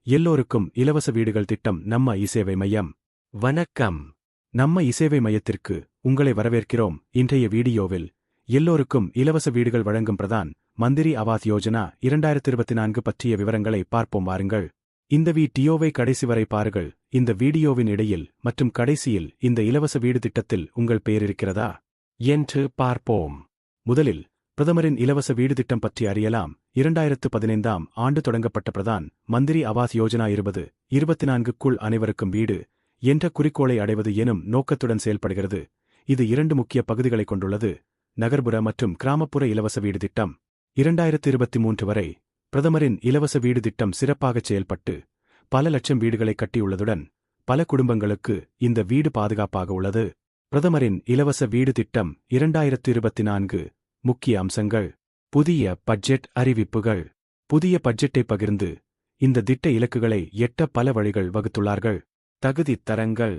எல்லோருக்கும் இலவச வீடுகள் திட்டம் நம்ம இசேவை மையம். வணக்கம். நம்ம இசேவை மையத்திற்கு உங்களை வரவேற்கிறோம். இன்றைய வீடியோவில் எல்லோருக்கும் இலவச வீடுகள் வழங்கும் பிரதான் மந்திரி ஆவாஸ் யோஜனா 2024 பற்றிய விவரங்களை பார்ப்போம் வாருங்கள். இந்த வீடியோவை கடைசி வரை பாருங்கள். இந்த வீடியோவின் இடையில் மற்றும் கடைசியில் இந்த இலவச வீடு திட்டத்தில் உங்கள் பெயர் இருக்கிறதா என்று பார்ப்போம். முதலில் பிரதமரின் இலவச வீடு திட்டம் பற்றி அறியலாம். 2015ஆம் ஆண்டு தொடங்கப்பட்ட பிரதான் மந்திரி ஆவாஸ் யோஜனா 2024க்குள் அனைவருக்கும் வீடு என்ற குறிக்கோளை அடைவது எனும் நோக்கத்துடன் செயல்படுகிறது. இது 2 முக்கிய பகுதிகளை கொண்டுள்ளது. நகர்ப்புற மற்றும் கிராமப்புற இலவச வீடு திட்டம். 2023 வரை பிரதமரின் இலவச வீடு திட்டம் சிறப்பாகச் செயல்பட்டு பல லட்சம் வீடுகளை கட்டியுள்ளதுடன் பல குடும்பங்களுக்கு இந்த வீடு பாதுகாப்பாக உள்ளது. பிரதமரின் இலவச வீடு திட்டம் 2024 முக்கிய அம்சங்கள். புதிய பட்ஜெட் அறிவிப்புகள். புதிய பட்ஜெட்டை பகிர்ந்து இந்த திட்ட இலக்குகளை எட்ட பல வழிகள் வகுத்துள்ளார்கள். தகுதித் தரங்கள்,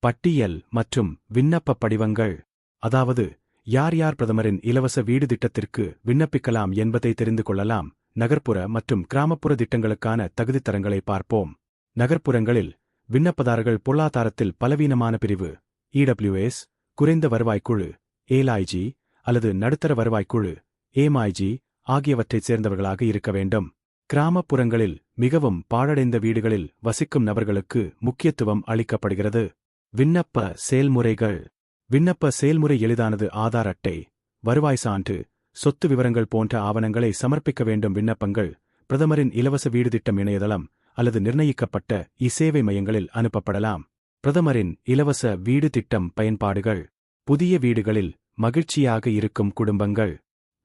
பட்டியல் மற்றும் விண்ணப்ப படிவங்கள். அதாவது யார் யார் பிரதமரின் இலவச வீடு திட்டத்திற்கு விண்ணப்பிக்கலாம் என்பதை தெரிந்து கொள்ளலாம். நகர்ப்புற மற்றும் கிராமப்புற திட்டங்களுக்கான தகுதித் தரங்களை பார்ப்போம். நகர்ப்புறங்களில் விண்ணப்பதாரர்கள் பொருளாதாரத்தில் பலவீனமான பிரிவு, இடபிள்யூஎஸ், குறைந்த வருவாய்க்குழு, ஏஎல்ஐஜி அல்லது நடுத்தர வருவாய்க்குழு, ஏஎம்ஐஜி ஆகியவற்றைச் சேர்ந்தவர்களாக இருக்க வேண்டும். கிராமப்புறங்களில் மிகவும் பாழடைந்த வீடுகளில் வசிக்கும் நபர்களுக்கு முக்கியத்துவம் அளிக்கப்படுகிறது. விண்ணப்ப செயல்முறைகள். விண்ணப்ப செயல்முறை எளிதானது. ஆதார் அட்டை, வருவாய் சான்று, சொத்து விவரங்கள் போன்ற ஆவணங்களை சமர்ப்பிக்க வேண்டும். விண்ணப்பங்கள் பிரதமரின் இலவச வீடு திட்டம் இணையதளம் அல்லது நிர்ணயிக்கப்பட்ட இசேவை மையங்களில் அனுப்பப்படலாம். பிரதமரின் இலவச வீடு திட்டம் பயன்பாடுகள். புதிய வீடுகளில் மகிழ்ச்சியாக இருக்கும் குடும்பங்கள்.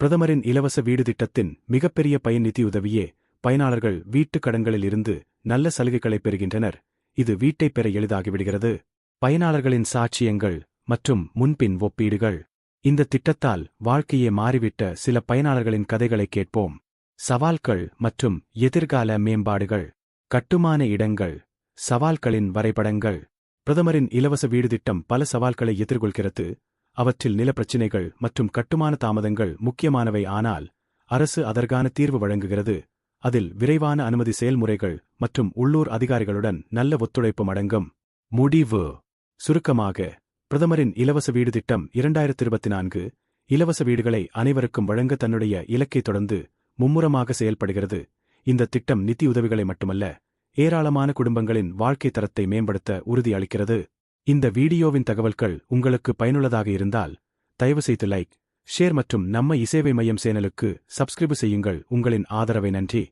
பிரதமரின் இலவச வீடு திட்டத்தின் மிகப்பெரிய பயன் நிதியுதவியே. பயனாளர்கள் வீட்டுக் கடன்களில் இருந்து நல்ல சலுகைகளை பெறுகின்றனர். இது வீட்டைப் பெற எளிதாகிவிடுகிறது. பயனாளர்களின் சாட்சியங்கள் மற்றும் முன்பின் ஒப்பீடுகள். இந்த திட்டத்தால் வாழ்க்கையே மாறிவிட்ட சில பயனாளர்களின் கதைகளை கேட்போம். சவால்கள் மற்றும் எதிர்கால மேம்பாடுகள். கட்டுமான இடங்கள், சவால்களின் வரைபடங்கள். பிரதமரின் இலவச வீடு திட்டம் பல சவால்களை எதிர்கொள்கிறது. அவற்றில் நிலப்பிரச்சினைகள் மற்றும் கட்டுமான தாமதங்கள் முக்கியமானவை. ஆனால் அரசு அதற்கான தீர்வு வழங்குகிறது. அதில் விரைவான அனுமதி செயல்முறைகள் மற்றும் உள்ளூர் அதிகாரிகளுடன் நல்ல ஒத்துழைப்பும் அடங்கும். முடிவு. சுருக்கமாக, பிரதமரின் இலவச வீடு திட்டம் 2024 இலவச வீடுகளை அனைவருக்கும் வழங்க தன்னுடைய இலக்கை தொடர்ந்து மும்முரமாக செயல்படுகிறது. இந்த திட்டம் நிதி உதவிகளை மட்டுமல்ல, ஏராளமான குடும்பங்களின் வாழ்க்கை தரத்தை மேம்படுத்த உறுதி அளிக்கிறது. இந்த வீடியோவின் தகவல்கள் உங்களுக்கு பயனுள்ளதாக இருந்தால் தயவுசெய்து லைக், ஷேர் மற்றும் நம்ம இசேவை மையம் சேனலுக்கு சப்ஸ்கிரைப் செய்யுங்கள். உங்களின் ஆதரவை நன்றி.